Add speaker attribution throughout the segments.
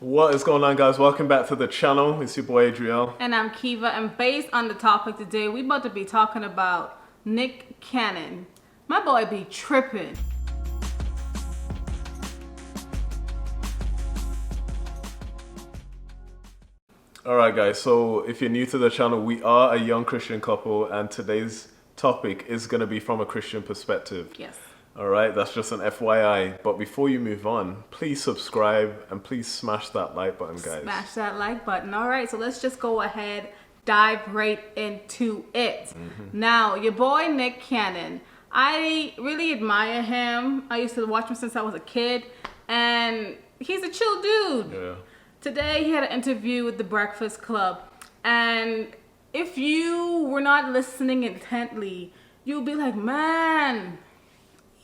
Speaker 1: What is going on, guys? Welcome back to the channel. It's your boy Adriel.
Speaker 2: And I'm Kiva, and based on the topic today, we about to be talking about Nick Cannon. My boy be tripping.
Speaker 1: Alright guys, so if you're new to the channel, we are a young Christian couple and today's topic is going to be from a Christian perspective.
Speaker 2: Yes.
Speaker 1: Alright, that's just an FYI. But before you move on, please subscribe and please smash that like button, guys.
Speaker 2: Smash that like button. Alright, so let's just go ahead, dive right into it. Now, your boy Nick Cannon. I really admire him. I used to watch him since I was a kid, and he's a chill dude.
Speaker 1: Yeah.
Speaker 2: Today he had an interview with the Breakfast Club, and if you were not listening intently, you'll be like, man,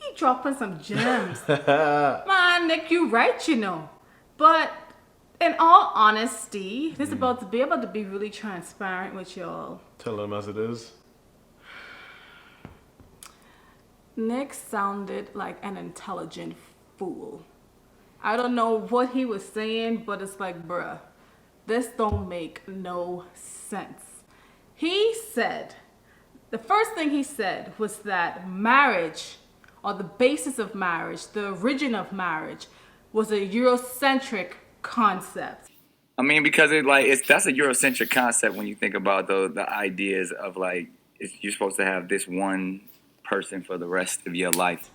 Speaker 2: he dropping some gems. Man, Nick, you right, you know. But in all honesty, this is about to be really transparent with y'all.
Speaker 1: Tell them as it is.
Speaker 2: Nick sounded like an intelligent fool. I don't know what he was saying, but it's like, bruh, this don't make no sense. He said, the first thing he said was that marriage, or the basis of marriage, the origin of marriage, was a Eurocentric concept.
Speaker 3: I mean, because that's a Eurocentric concept when you think about the ideas of you're supposed to have this one person for the rest of your life.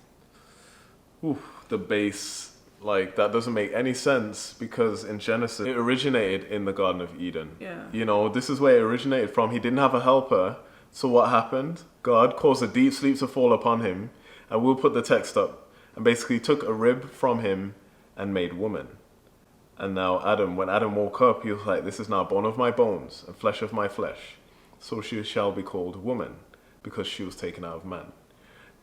Speaker 1: Ooh, the base. That doesn't make any sense because in Genesis, it originated in the Garden of Eden.
Speaker 2: Yeah.
Speaker 1: You know, this is where it originated from. He didn't have a helper. So what happened? God caused a deep sleep to fall upon him. And we'll put the text up. And basically took a rib from him and made woman. And now Adam, when Adam woke up, he was like, this is now bone of my bones and flesh of my flesh. So she shall be called woman because she was taken out of man.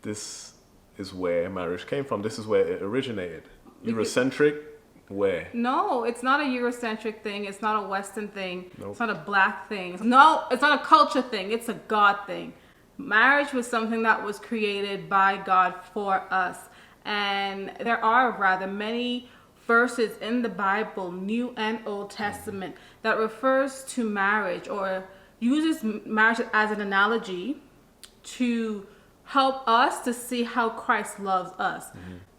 Speaker 1: This is where marriage came from. This is where it originated. Eurocentric? Where?
Speaker 2: No, it's not a Eurocentric thing. It's not a Western thing.
Speaker 1: Nope.
Speaker 2: It's not a black thing. No, it's not a culture thing. It's a God thing. Marriage was something that was created by God for us. And there are rather many verses in the Bible, New and Old Testament, that refers to marriage or uses marriage as an analogy to help us to see how Christ loves us.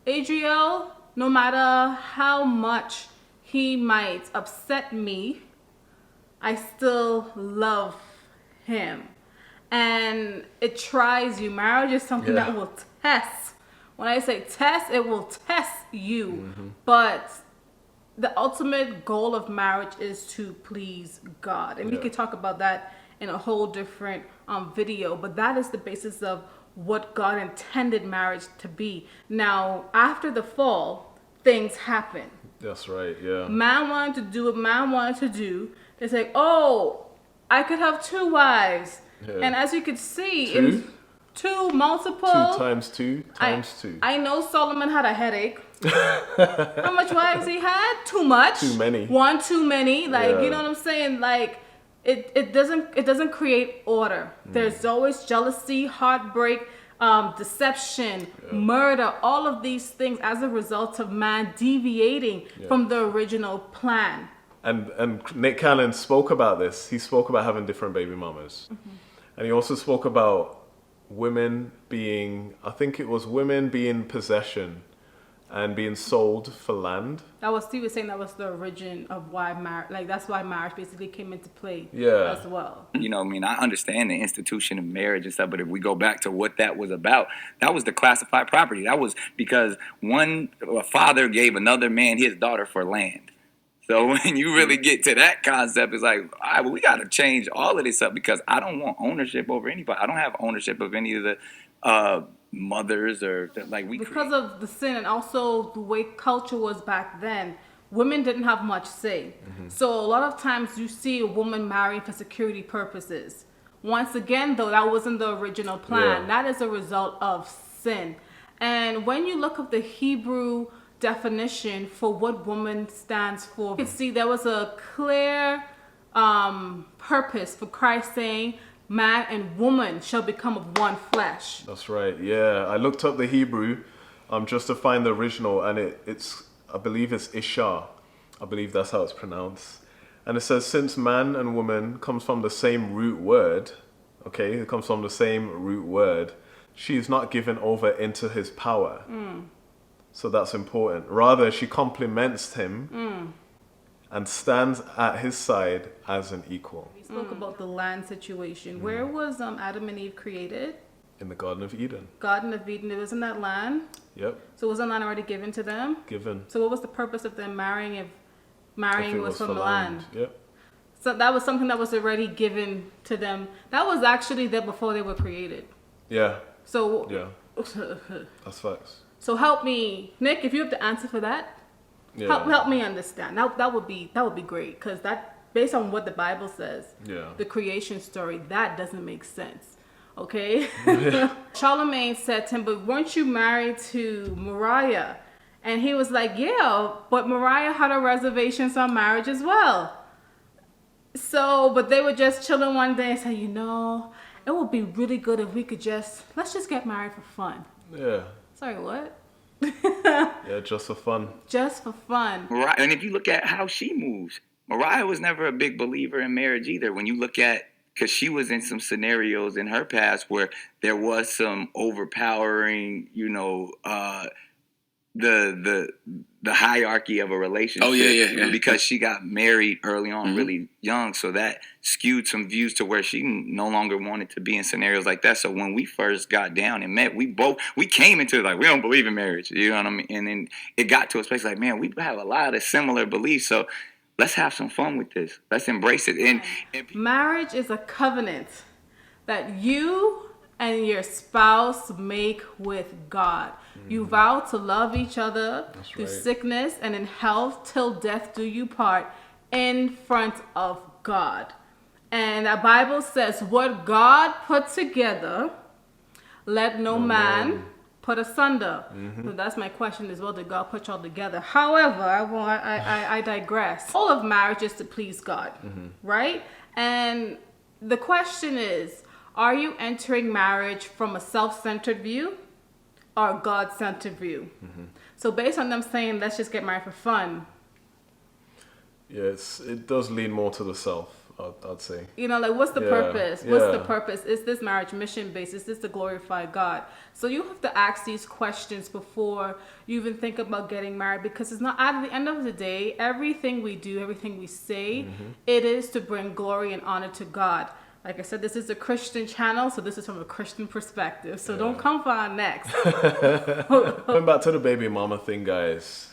Speaker 2: Adriel, no matter how much he might upset me, I still love him. And it tries you. Marriage is something that will test. When I say test, it will test you. But the ultimate goal of marriage is to please God. And we could talk about that in a whole different video. But that is the basis of what God intended marriage to be. Now, after the fall, things happen.
Speaker 1: That's right, yeah.
Speaker 2: Man wanted to do what man wanted to do. They say, oh, I could have two wives.
Speaker 1: Yeah.
Speaker 2: And as you could see,
Speaker 1: Two?
Speaker 2: Two, multiple.
Speaker 1: 2 times 2 times 2.
Speaker 2: I know Solomon had a headache. How much wives he had? Too much.
Speaker 1: Too many.
Speaker 2: One too many. You know what I'm saying? It doesn't create order. There's always jealousy, heartbreak, deception, murder, all of these things as a result of man deviating from the original plan.
Speaker 1: And Nick Cannon spoke about this. He spoke about having different baby mamas. And he also spoke about women being, I think it was women being possession and being sold for land.
Speaker 2: That was Steve was saying that was the origin of why marriage, that's why marriage basically came into play as well.
Speaker 3: You know, I mean, I understand the institution of marriage and stuff, but if we go back to what that was about, that was the classified property. That was because a father gave another man his daughter for land. So when you really get to that concept, it's like, all right, well, we got to change all of this up because I don't want ownership over anybody. I don't have ownership of any of the mothers or
Speaker 2: because of the sin and also the way culture was back then. Women didn't have much say. So a lot of times you see a woman marrying for security purposes. Once again, though, that wasn't the original plan. That is a result of sin. And when you look up the Hebrew definition for what woman stands for, you can see there was a clear purpose for Christ saying man and woman shall become of one flesh.
Speaker 1: That's right, yeah. I looked up the Hebrew just to find the original, and it's I believe it's Ishar. I believe that's how it's pronounced. And it says, since man and woman comes from the same root word, okay, it comes from the same root word, she is not given over into his power. So that's important. Rather, she complements him and stands at his side as an equal.
Speaker 2: We spoke about the land situation. Where was Adam and Eve created?
Speaker 1: In the Garden of Eden.
Speaker 2: Garden of Eden. It was in that land.
Speaker 1: Yep,
Speaker 2: So was that land already given to them?
Speaker 1: given.
Speaker 2: So what was the purpose of them marrying if
Speaker 1: If
Speaker 2: marrying
Speaker 1: it
Speaker 2: was from
Speaker 1: for
Speaker 2: the land?
Speaker 1: Yep.
Speaker 2: So that was something that was already given to them. That was actually there before they were created.
Speaker 1: Yeah,
Speaker 2: So
Speaker 1: yeah, that's facts.
Speaker 2: so help me, Nick, if you have the answer for that,
Speaker 1: Yeah.
Speaker 2: help me understand. That would be great, because that, based on what the Bible says,
Speaker 1: Yeah.
Speaker 2: the creation story, that doesn't make sense. Okay? Charlemagne said to him, but weren't you married to Mariah? And he was like, yeah, but Mariah had her reservations on marriage as well. So, but they were just chilling one day and said, it would be really good if we could let's just get married for fun.
Speaker 1: Yeah.
Speaker 2: Sorry, what?
Speaker 1: Yeah, just for fun.
Speaker 2: Just for fun.
Speaker 3: Mariah, and if you look at how she moves, Mariah was never a big believer in marriage either. When you look at, because she was in some scenarios in her past where there was some overpowering, the hierarchy of a relationship.
Speaker 4: Oh, yeah.
Speaker 3: Because she got married early on, really young, so that skewed some views to where she no longer wanted to be in scenarios like that. So when we first got down and met, we came into it like, we don't believe in marriage, you know what I mean? And then it got to a space like, man, we have a lot of similar beliefs, so let's have some fun with this. Let's embrace it. And
Speaker 2: Marriage is a covenant that you and your spouse make with God. You vow to love each other through
Speaker 1: right.
Speaker 2: sickness and in health till death do you part in front of God. And the Bible says, what God put together, let no man put asunder. So that's my question as well. Did God put y'all together? However, I digress. All of marriage is to please God, right? And the question is, are you entering marriage from a self-centered view or a God-centered view? So based on them saying, let's just get married for fun,
Speaker 1: Yeah, it does lean more to the self, I'd say.
Speaker 2: what's the
Speaker 1: Yeah,
Speaker 2: purpose? What's the
Speaker 1: yeah.
Speaker 2: purpose? Is this marriage mission-based? Is this to glorify God? So you have to ask these questions before you even think about getting married, because it's not, at the end of the day, everything we do, everything we say, it is to bring glory and honor to God. Like I said, this is a Christian channel, so this is from a Christian perspective. So don't come for our necks.
Speaker 1: Going back to the baby mama thing, guys.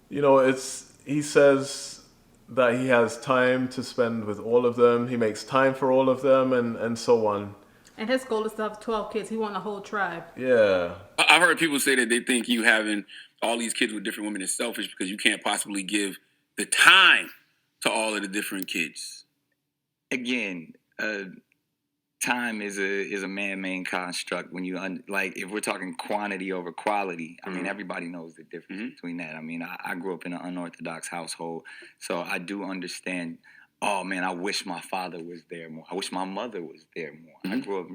Speaker 1: He says that he has time to spend with all of them. He makes time for all of them and so on.
Speaker 2: And his goal is to have 12 kids. He wants a whole tribe.
Speaker 1: Yeah.
Speaker 4: I've heard people say that they think you having all these kids with different women is selfish because you can't possibly give the time to all of the different kids.
Speaker 3: again, time is a man-made construct. When you if we're talking quantity over quality, I mean, everybody knows the difference between that. I mean, I grew up in an unorthodox household, so I do understand. Oh man, I wish my father was there more. I wish my mother was there more. I grew up,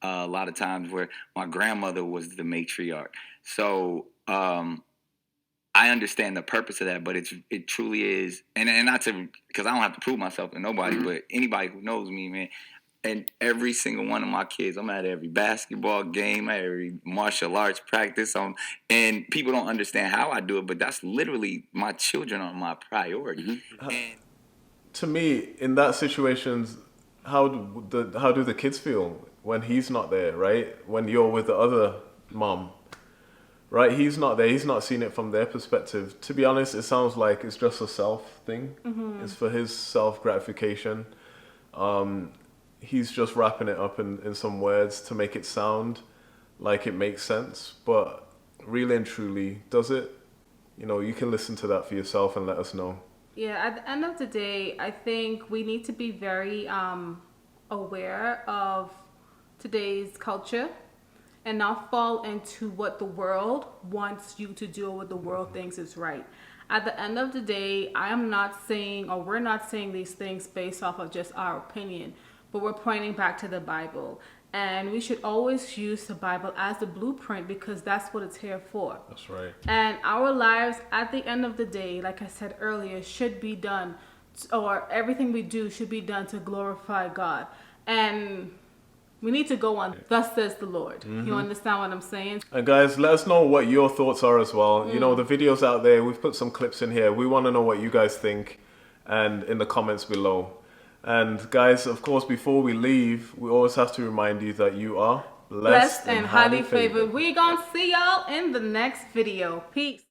Speaker 3: a lot of times where my grandmother was the matriarch. So I understand the purpose of that, but it truly is, and not to, because I don't have to prove myself to nobody, but anybody who knows me, man. And every single one of my kids, I'm at every basketball game, at every martial arts practice. And people don't understand how I do it, but that's literally, my children are my priority. And
Speaker 1: To me, in that situations, how do the kids feel when he's not there, right? When you're with the other mom, right? He's not there. He's not seeing it from their perspective. To be honest, it sounds like it's just a self thing. It's for his self gratification. He's just wrapping it up in some words to make it sound like it makes sense. But really and truly, does it? You can listen to that for yourself and let us know.
Speaker 2: Yeah, at the end of the day, I think we need to be very aware of today's culture and not fall into what the world wants you to do or what the world thinks is right. At the end of the day, I am not saying, or we're not saying these things based off of just our opinion, but we're pointing back to the Bible. And we should always use the Bible as the blueprint because that's what it's here for.
Speaker 1: That's right.
Speaker 2: And our lives, at the end of the day, like I said earlier, should be done, or everything we do should be done to glorify God. And we need to go on, thus says the Lord. You understand what I'm saying?
Speaker 1: And guys, let us know what your thoughts are as well. You know, the videos out there, we've put some clips in here. We want to know what you guys think, and in the comments below. And guys, of course, before we leave, we always have to remind you that you are
Speaker 2: Blessed and highly favored. We're going to see y'all in the next video. Peace.